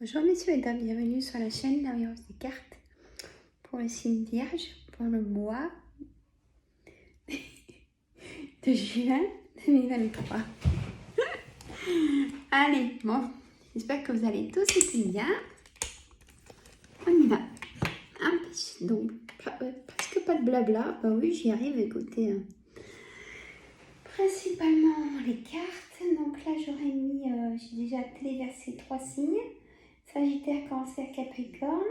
Bonjour messieurs et dames, bienvenue sur la chaîne La Voyance des cartes pour le signe Vierge pour le mois de juin 2023. Allez, bon, j'espère que vous allez tous et bien. On y va. Donc, presque pas de blabla. Bah oui, j'y arrive, écoutez. Principalement les cartes. Donc là, j'aurais mis, j'ai déjà téléversé 3 signes. Sagittaire, Cancer, Capricorne.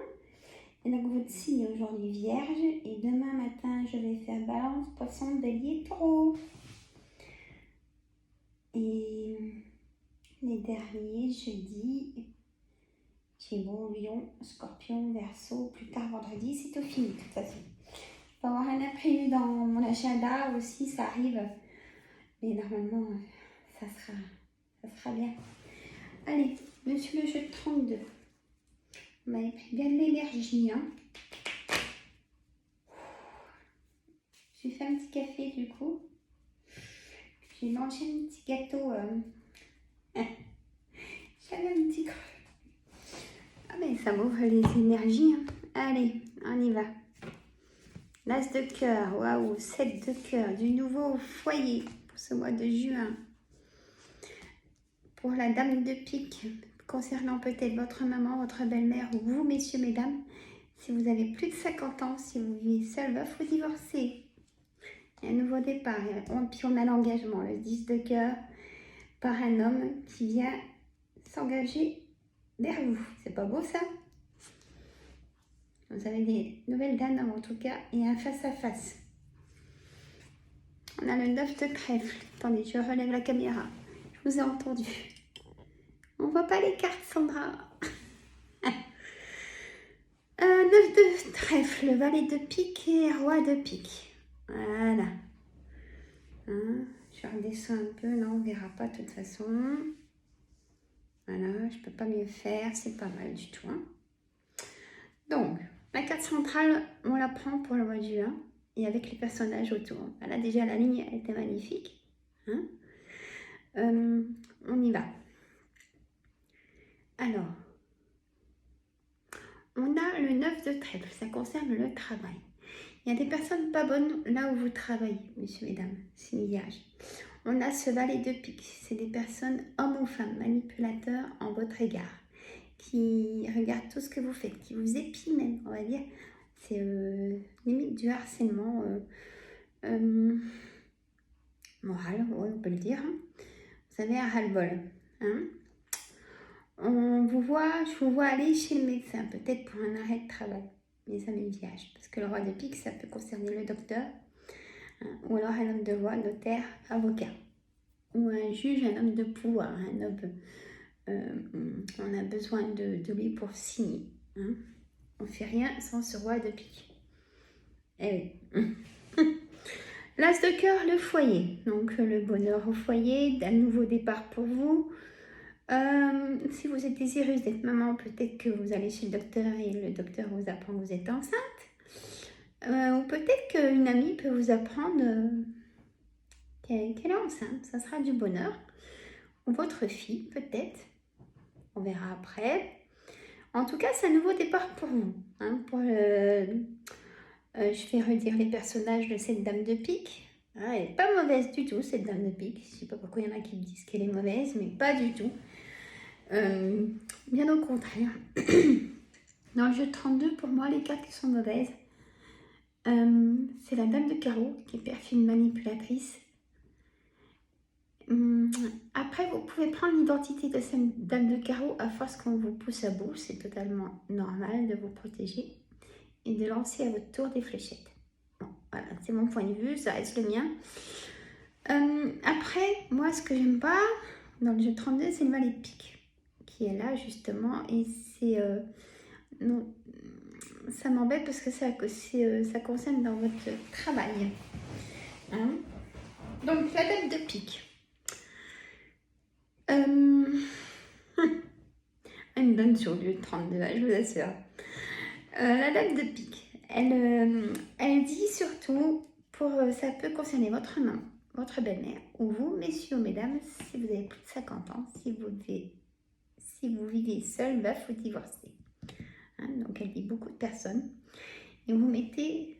Et donc votre signe aujourd'hui Vierge. Et demain matin, je vais faire Balance, Poisson, Bélier, Taureau. Et les derniers, jeudi, Gémeaux, Lion, Scorpion, Verseau. Plus tard vendredi, c'est tout fini de toute façon. Je peux avoir un imprévu dans mon agenda aussi, ça arrive. Mais normalement, ça sera bien. Allez, monsieur le jeu de 32. On m'avait pris bien de l'énergie, hein. J'ai fait un petit café du coup. J'ai mangé un petit gâteau. J'avais un petit creux. Ah ben ça m'ouvre les énergies, hein. Allez, on y va. L'As de cœur, waouh, 7 de cœur, du nouveau foyer pour ce mois de juin. Pour la dame de pique, concernant peut-être votre maman, votre belle-mère ou vous, messieurs, mesdames, si vous avez plus de 50 ans, si vous vivez seul, veuf ou divorcé. Un nouveau départ, puis on a l'engagement, le 10 de cœur, par un homme qui vient s'engager vers vous. C'est pas beau ça? Vous avez des nouvelles d'un homme en tout cas, et un face-à-face. On a le 9 de trèfle. Attendez, je relève la caméra. Je vous ai entendu. On voit pas les cartes, Sandra. 9 de trèfle, valet de pique et roi de pique. Voilà. Hein, je redescends un peu, non, on verra pas de toute façon. Voilà, je peux pas mieux faire, c'est pas mal du tout. Hein. Donc, la carte centrale, on la prend pour le mois de juin et avec les personnages autour. Voilà, déjà la ligne elle était magnifique. Hein. On y va. Alors, on a le 9 de trèfle, ça concerne le travail. Il y a des personnes pas bonnes là où vous travaillez, messieurs, mesdames, c'est Vierge. On a ce valet de pique, c'est des personnes, hommes ou femmes, manipulateurs en votre égard, qui regardent tout ce que vous faites, qui vous épient même, on va dire. C'est limite du harcèlement moral, ouais, on peut le dire. Hein. Vous avez un ras-le-bol. Hein. Je vous vois aller chez le médecin, peut-être pour un arrêt de travail, mes amis Vierges, parce que le roi de pique, ça peut concerner le docteur, hein, ou alors un homme de loi, notaire, avocat, ou un juge, un homme de pouvoir, un homme, on a besoin de lui pour signer. Hein. On ne fait rien sans ce roi de pique. Eh oui. L'As de cœur, le foyer, donc le bonheur au foyer, d'un nouveau départ pour vous. Si vous êtes désireuse d'être maman, peut-être que vous allez chez le docteur et le docteur vous apprend que vous êtes enceinte. Ou peut-être qu'une amie peut vous apprendre qu'elle est enceinte. Ça sera du bonheur. Ou votre fille, peut-être. On verra après. En tout cas, c'est un nouveau départ pour vous. Hein, je vais redire les personnages de cette dame de pique. Ah, elle n'est pas mauvaise du tout, cette dame de pique. Je ne sais pas pourquoi il y en a qui me disent qu'elle est mauvaise, mais pas du tout. Bien au contraire. Dans le jeu 32, pour moi, les cartes qui sont mauvaises, c'est la dame de carreau, qui est perfide manipulatrice. Après, vous pouvez prendre l'identité de cette dame de carreau à force qu'on vous pousse à bout. C'est totalement normal de vous protéger et de lancer à votre tour des fléchettes. Bon, voilà, c'est mon point de vue, ça reste le mien. Après, moi, ce que j'aime pas dans le jeu 32, c'est le valet de pique qui est là justement, et c'est non, ça m'embête parce que ça concerne dans votre travail. Hein. Donc la dame de pique. Elle me donne sur le 32, je vous assure. La dame de pique, elle dit surtout, ça peut concerner votre maman, votre belle-mère, ou vous, messieurs ou mesdames, si vous avez plus de 50 ans, si vous vivez individu seul, veuf ou divorcé. Hein, donc elle dit beaucoup de personnes. Et vous mettez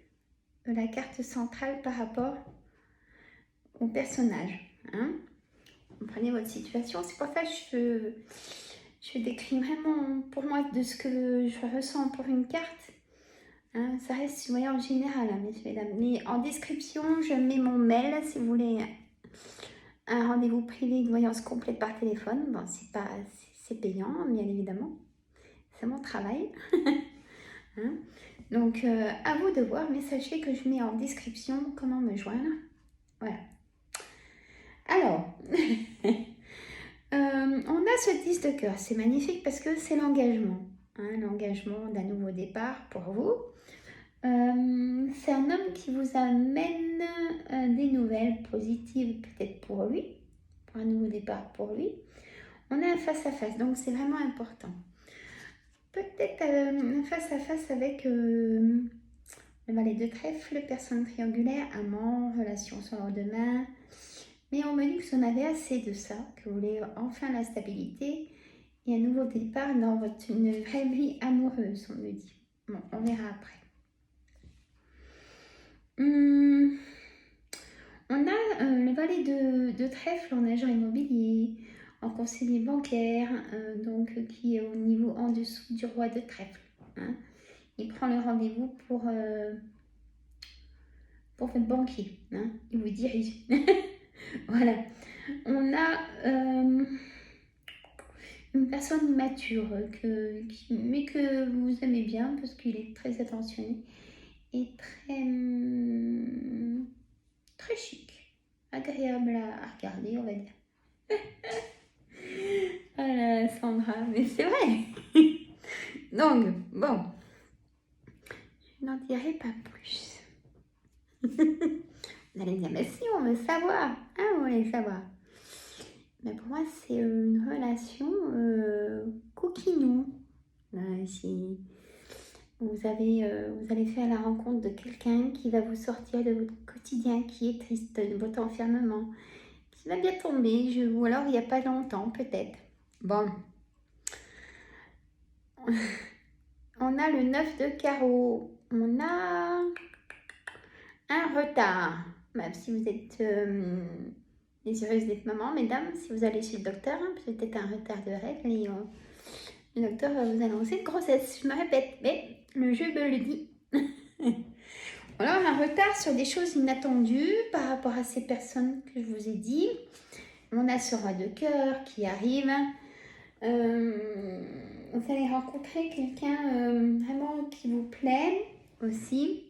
la carte centrale par rapport au personnage. Hein. Vous prenez votre situation. C'est pour ça que je décris vraiment pour moi de ce que je ressens pour une carte. Hein, ça reste en général, hein, messieurs, mesdames. Mais en description, je mets mon mail si vous voulez un rendez-vous privé de voyance complète par téléphone. Bon, c'est payant, bien évidemment. C'est mon travail. Hein. Donc, à vous de voir, mais sachez que je mets en description comment me joindre. Voilà. Alors, on a ce 10 de cœur. C'est magnifique parce que c'est l'engagement. Hein, l'engagement d'un nouveau départ pour vous. C'est un homme qui vous amène des nouvelles positives peut-être pour lui, pour un nouveau départ pour lui. On a un face-à-face, donc c'est vraiment important. Peut-être un face-à-face avec le valet de trèfle, personne triangulaire, amant, relation sans lendemain. Mais on me dit que vous en avez assez de ça, que vous voulez enfin la stabilité et un nouveau départ dans une vraie vie amoureuse, on me dit. Bon, on verra après. On a le valet de trèfle en agent immobilier, en conseiller bancaire, donc qui est au niveau en dessous du roi de trèfle. Hein. Il prend le rendez-vous pour votre banquier. Hein. Il vous dirige. Voilà. On a une personne immature, mais que vous aimez bien parce qu'il est très attentionné et très chic, agréable à regarder, on va dire. Voilà, Sandra, mais c'est vrai. Donc, bon, je n'en dirai pas plus. Vous allez me dire, mais si, on veut savoir. Ah, on veut savoir. Mais pour moi, c'est une relation coquinou. Si vous allez faire la rencontre de quelqu'un qui va vous sortir de votre quotidien, qui est triste, de votre enfermement, qui va bien tomber, ou alors il n'y a pas longtemps, peut-être. Bon. On a le 9 de carreau. On a un retard. Même si vous êtes désireuse d'être maman, mesdames, si vous allez chez le docteur, hein, peut-être un retard de règles et le docteur va vous annoncer une grossesse. Je me répète, mais le jeu me le dit. Alors, un retard sur des choses inattendues par rapport à ces personnes que je vous ai dit. On a ce roi de cœur qui arrive. Vous allez rencontrer quelqu'un vraiment qui vous plaît aussi.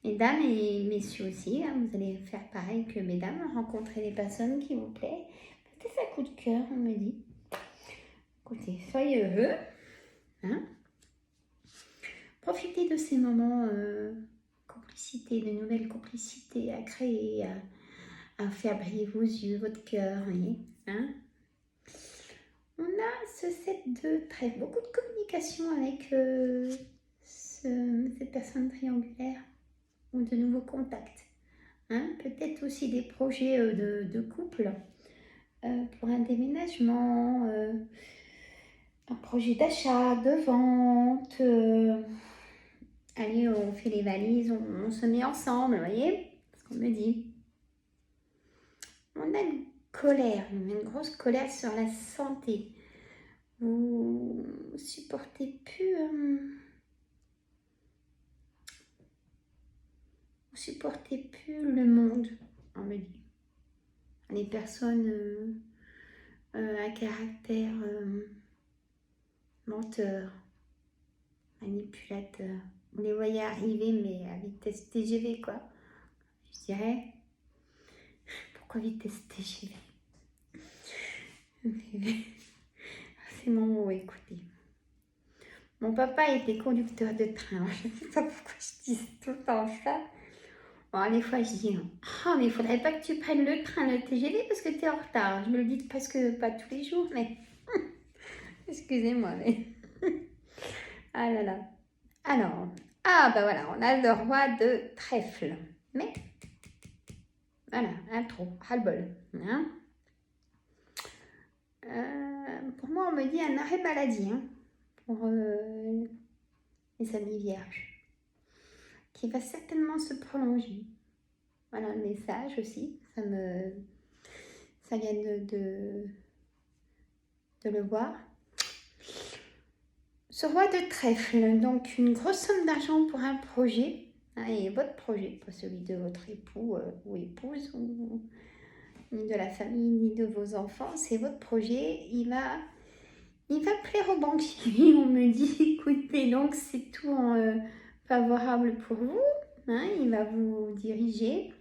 Mesdames et messieurs aussi, hein, vous allez faire pareil que mesdames, rencontrer des personnes qui vous plaisent. Peut-être un coup de cœur, on me dit. Écoutez, soyez heureux. Hein. Profitez de ces moments complicité, de nouvelles complicités à créer, à faire briller vos yeux, votre cœur. Hein. On a ce 7 de trèfle, beaucoup de communication avec cette personne triangulaire ou de nouveaux contacts. Hein. Peut-être aussi des projets de couple pour un déménagement, un projet d'achat, de vente. Allez, on fait les valises, on se met ensemble, vous voyez ce qu'on me dit. On a une colère, une grosse colère sur la santé. Vous supportez plus... vous supportez plus le monde, on me dit. Les personnes à caractère menteur, manipulateur. Vous les voyez arriver, mais à vitesse TGV, quoi. Je dirais, pourquoi vitesse TGV? C'est mon mot, écoutez. Mon papa était conducteur de train. Je ne sais pas pourquoi je dis tout le temps ça. Bon, des fois, je dis, oh, mais il ne faudrait pas que tu prennes le train, le TGV, parce que tu es en retard. Je me le dis presque pas tous les jours, mais... Excusez-moi, mais... Ah là là. Alors, bah voilà, on a le roi de trèfle. Mais, voilà, un trou, ras-le-bol. Hein. pour moi, on me dit un arrêt maladie hein, pour les amis vierges, qui va certainement se prolonger. Voilà le message aussi, ça vient de le voir. Ce roi de trèfle, donc une grosse somme d'argent pour un projet, hein, et votre projet, pas celui de votre époux ou épouse, ni de la famille, ni de vos enfants, c'est votre projet, il va plaire aux banquiers, on me dit, écoutez, donc c'est tout favorable pour vous, hein, il va vous diriger.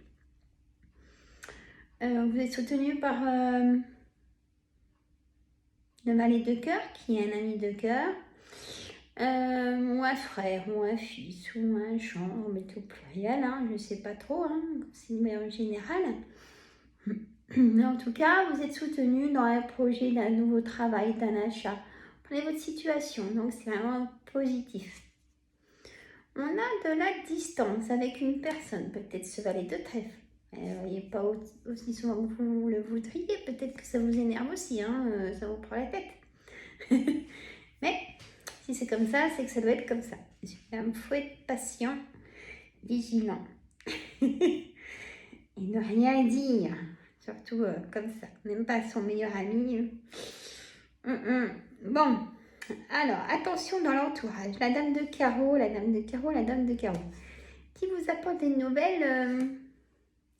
Vous êtes soutenu par le valet de cœur, qui est un ami de cœur, ou un frère, ou un fils, ou un gendre, mais au pluriel, hein, je ne sais pas trop, hein, c'est en général. Mais en tout cas, vous êtes soutenu dans un projet d'un nouveau travail, d'un achat. Prenez votre situation, donc c'est vraiment positif. On a de la distance avec une personne, peut-être ce valet de trèfle. Vous voyez pas aussi souvent que vous le voudriez, peut-être que ça vous énerve aussi, hein, ça vous prend la tête. Mais si c'est comme ça, c'est que ça doit être comme ça. Il faut être patient, vigilant et ne rien dire, surtout comme ça, même pas son meilleur ami. Bon, alors attention dans l'entourage, la dame de carreau, la dame de carreau, la dame de carreau, qui vous apporte des nouvelles.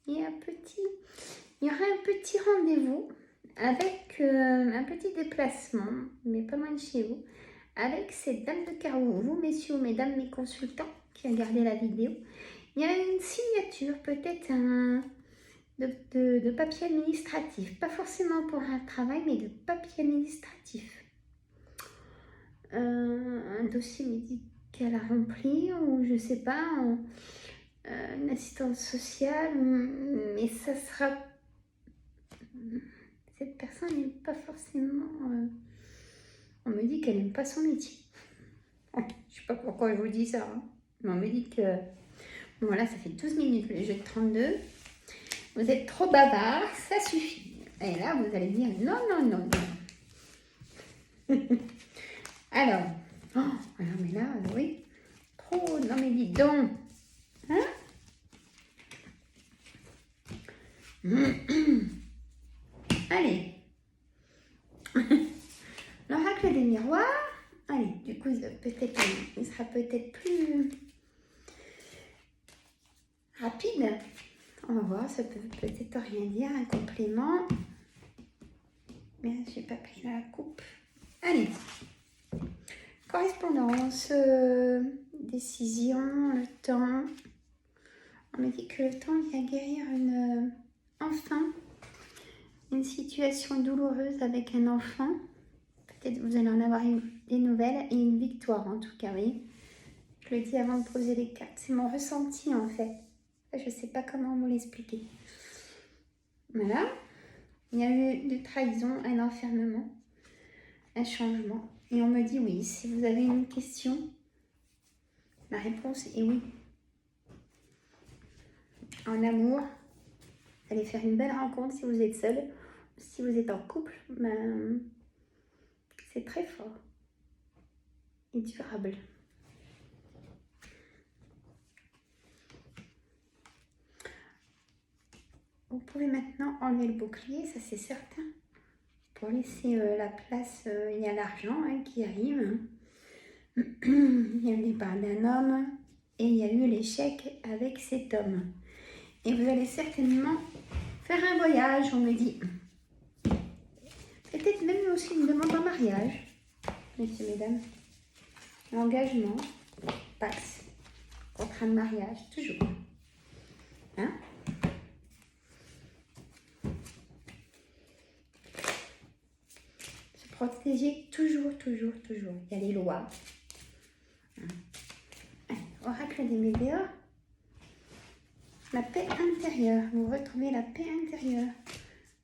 Il y aura un petit rendez-vous avec un petit déplacement, mais pas loin de chez vous, avec cette dame de carreau. Vous, messieurs, mesdames, mes consultants qui regardez la vidéo, il y a une signature, peut-être de papier administratif. Pas forcément pour un travail, mais de papier administratif. Un dossier médical à remplir, ou je sais pas, une assistance sociale, mais ça sera... Cette personne n'est pas forcément... on me dit qu'elle n'aime pas son métier. Je ne sais pas pourquoi je vous dis ça, hein. Mais on me dit que... Bon, voilà, ça fait 12 minutes le jeu de 32. Vous êtes trop bavard, ça suffit. Et là, vous allez dire non, non, non, non. Alors, mais là, oui. Trop, non mais dis donc. Hein? Allez. L'oracle des miroirs. Allez, du coup, peut-être, il sera peut-être plus rapide. On va voir, ça peut peut-être rien dire, un complément. Mais j'ai pas pris la coupe. Allez. Correspondance, décision, le temps. On me dit que le temps vient guérir enfin une situation douloureuse avec un enfant. Peut-être vous allez en avoir des nouvelles et une victoire en tout cas, oui. Je le dis avant de poser les cartes. C'est mon ressenti en fait. Je ne sais pas comment vous l'expliquer. Voilà. Il y a eu de trahison, un enfermement, un changement. Et on me dit oui. Si vous avez une question, la réponse est oui. En amour, vous allez faire une belle rencontre si vous êtes seul. Si vous êtes en couple, ben, c'est très fort et durable. Vous pouvez maintenant enlever le bouclier, ça c'est certain, pour laisser la place. Il y a l'argent qui arrive. Il y a le départ d'un homme et il y a eu l'échec avec cet homme. Et vous allez certainement faire un voyage, on me dit. Peut-être même aussi une demande en mariage, messieurs, mesdames. L'engagement, pax, contrat de mariage, toujours. Hein? Se protéger toujours, toujours, toujours. Il y a les lois. Hein? Oracle des météores. La paix intérieure. Vous retrouvez la paix intérieure.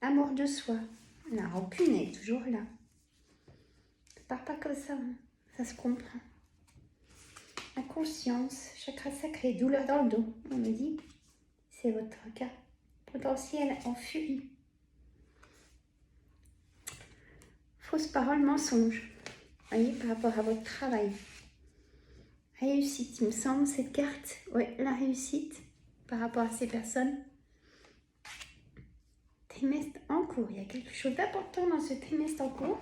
Amour de soi. La rancune est toujours là. Ça part pas comme ça. Hein. Ça se comprend. Inconscience, chakra sacré, douleur dans le dos. On me dit, c'est votre cas. Potentiel en furie. Fausse parole, mensonge. Vous voyez, par rapport à votre travail. Réussite, il me semble, cette carte. Oui, la réussite par rapport à ces personnes. Trimestre en cours. Il y a quelque chose d'important dans ce trimestre en cours.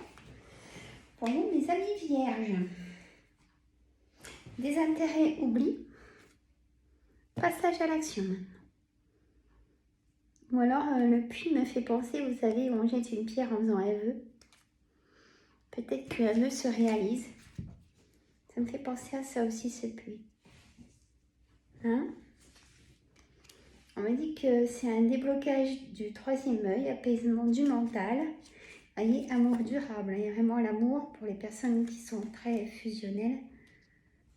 Pour vous, mes amis vierges. Des intérêts, oubli. Passage à l'action maintenant. Ou alors, le puits me fait penser, vous savez, on jette une pierre en faisant un vœu. Peut-être qu'un vœu se réalise. Ça me fait penser à ça aussi, ce puits. Hein? On me dit que c'est un déblocage du troisième œil, apaisement du mental. Vous voyez, amour durable. Il y a vraiment l'amour pour les personnes qui sont très fusionnelles.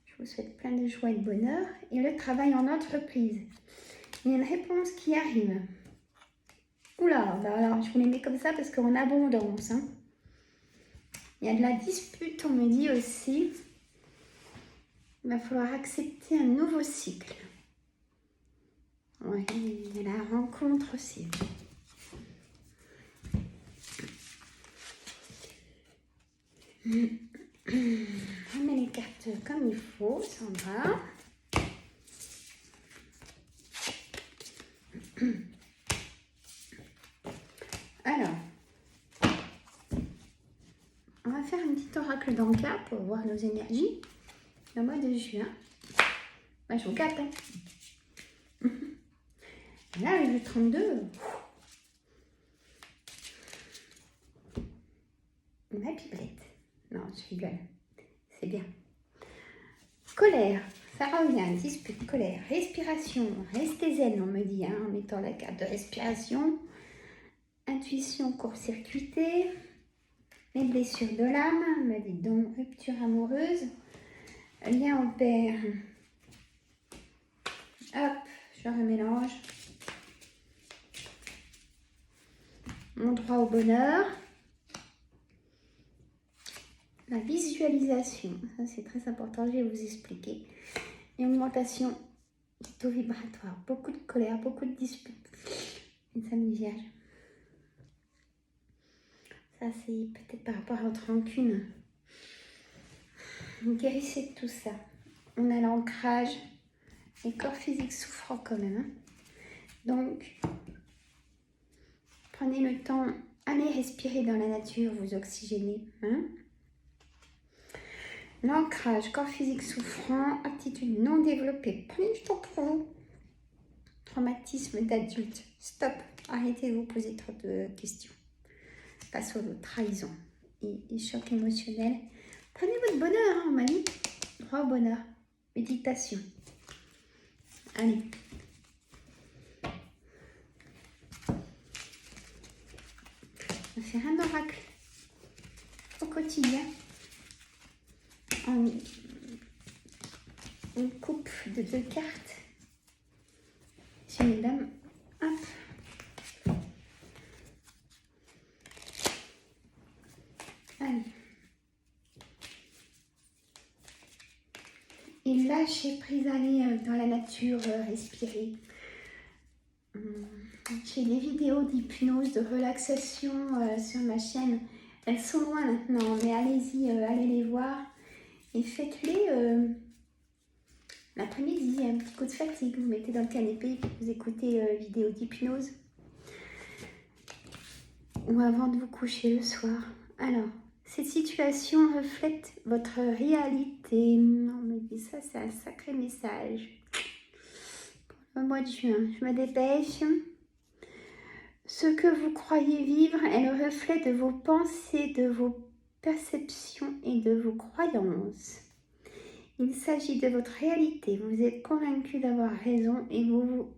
Je vous souhaite plein de joie et de bonheur. Et le travail en entreprise. Il y a une réponse qui arrive. Oula, bah alors je vous les mets comme ça parce qu'en abondance. Hein. Il y a de la dispute, on me dit aussi. Il va falloir accepter un nouveau cycle. Oui, il y a la rencontre aussi. On met les cartes comme il faut, Sandra. Alors, on va faire un petit oracle d'Anka pour voir nos énergies le mois de juin. Moi, je vous capte. Hein. Là, avec le 32, ma pipelette. Non, je rigole. C'est bien. Colère, ça revient. Dispute, colère, respiration. Restez zen, on me dit, hein, en mettant la carte de respiration. Intuition court-circuitée. Les blessures de l'âme, me dit donc, rupture amoureuse. Lien au père. Hop, je remélange. Mon droit au bonheur. La visualisation, ça c'est très important, je vais vous expliquer. Et augmentation du taux vibratoire, beaucoup de colère, beaucoup de disputes. Une famille vierge. Ça c'est peut-être par rapport à votre rancune. Guérissez de tout ça. On a l'ancrage, les corps physiques souffrant quand même. Hein. Donc, prenez le temps, allez respirer dans la nature, vous oxygénez. Hein. L'ancrage, corps physique souffrant, aptitude non développée. Prenez du temps pour vous. Traumatisme d'adulte. Stop. Arrêtez de vous poser trop de questions. Face aux trahisons et chocs émotionnels. Prenez votre bonheur, hein, on m'a dit. Droit au bonheur. Méditation. Allez. On va faire un oracle au quotidien. Une coupe de 2 cartes. J'ai mes dames. Hop. Allez. Et lâchez prise, allez dans la nature, respirer. J'ai des vidéos d'hypnose, de relaxation sur ma chaîne. Elles sont loin maintenant, mais allez-y, allez les voir. Et faites-les l'après-midi, un petit coup de fatigue. Vous mettez dans le canapé et vous écoutez vidéo d'hypnose. Ou avant de vous coucher le soir. Alors, cette situation reflète votre réalité. On me dit ça, c'est un sacré message. Pour le mois de juin, je me dépêche. Ce que vous croyez vivre est le reflet de vos pensées, de vos perceptions et de vos croyances. Il s'agit de votre réalité. Vous êtes convaincu d'avoir raison et vous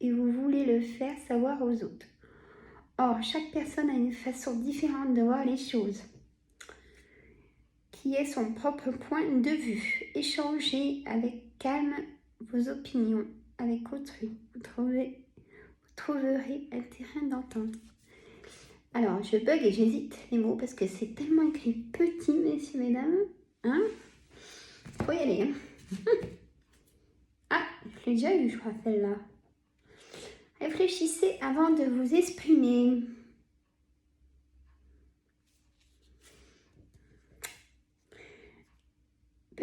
voulez le faire savoir aux autres. Or, chaque personne a une façon différente de voir les choses, qui est son propre point de vue. Échangez avec calme vos opinions avec autrui. Vous trouverez un terrain d'entente. Alors, je bug et j'hésite les mots parce que c'est tellement écrit petit, messieurs, mesdames. Hein? Faut y aller. Hein. Ah, je l'ai déjà eu, je crois, celle-là. Réfléchissez avant de vous exprimer.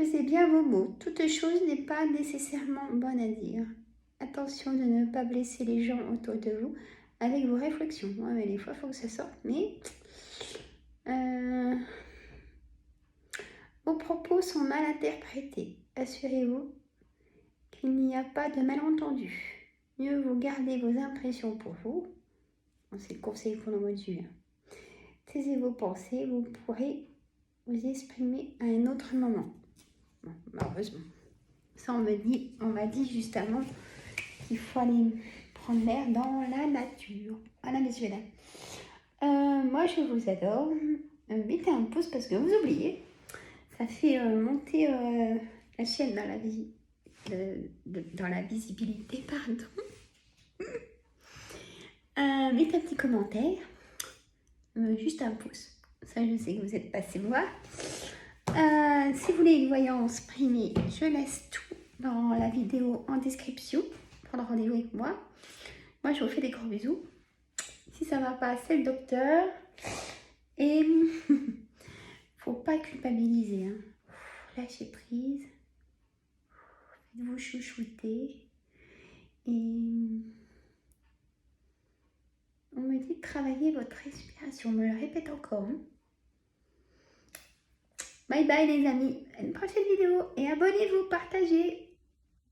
Pesez bien vos mots. Toute chose n'est pas nécessairement bonne à dire. Attention de ne pas blesser les gens autour de vous avec vos réflexions. Ouais, mais des fois, il faut que ça sorte. Mais vos propos sont mal interprétés. Assurez-vous qu'il n'y a pas de malentendu. Mieux vous gardez vos impressions pour vous. C'est le conseil qu'on envoie dessus. Taisez vos pensées, vous pourrez vous exprimer à un autre moment. Bon, malheureusement. Ça, on m'a dit juste avant qu'il faut aller prendre l'air dans la nature. Voilà, messieurs, dames. Moi, je vous adore. Mettez un pouce parce que vous oubliez. Ça fait monter la chaîne dans dans la visibilité, pardon. Mettez un petit commentaire. Juste un pouce. Ça, je sais que vous êtes passé voir. Si vous voulez une voyance primée, je laisse tout dans la vidéo en description. Prendre rendez-vous avec moi. Moi, je vous fais des gros bisous. Si ça ne va pas, c'est le docteur. Et faut pas culpabiliser. Hein. Lâchez prise. Faites-vous chouchouter. Et on me dit de travailler votre respiration. On me le répète encore. Hein. Bye bye les amis. À une prochaine vidéo. Et abonnez-vous, partagez.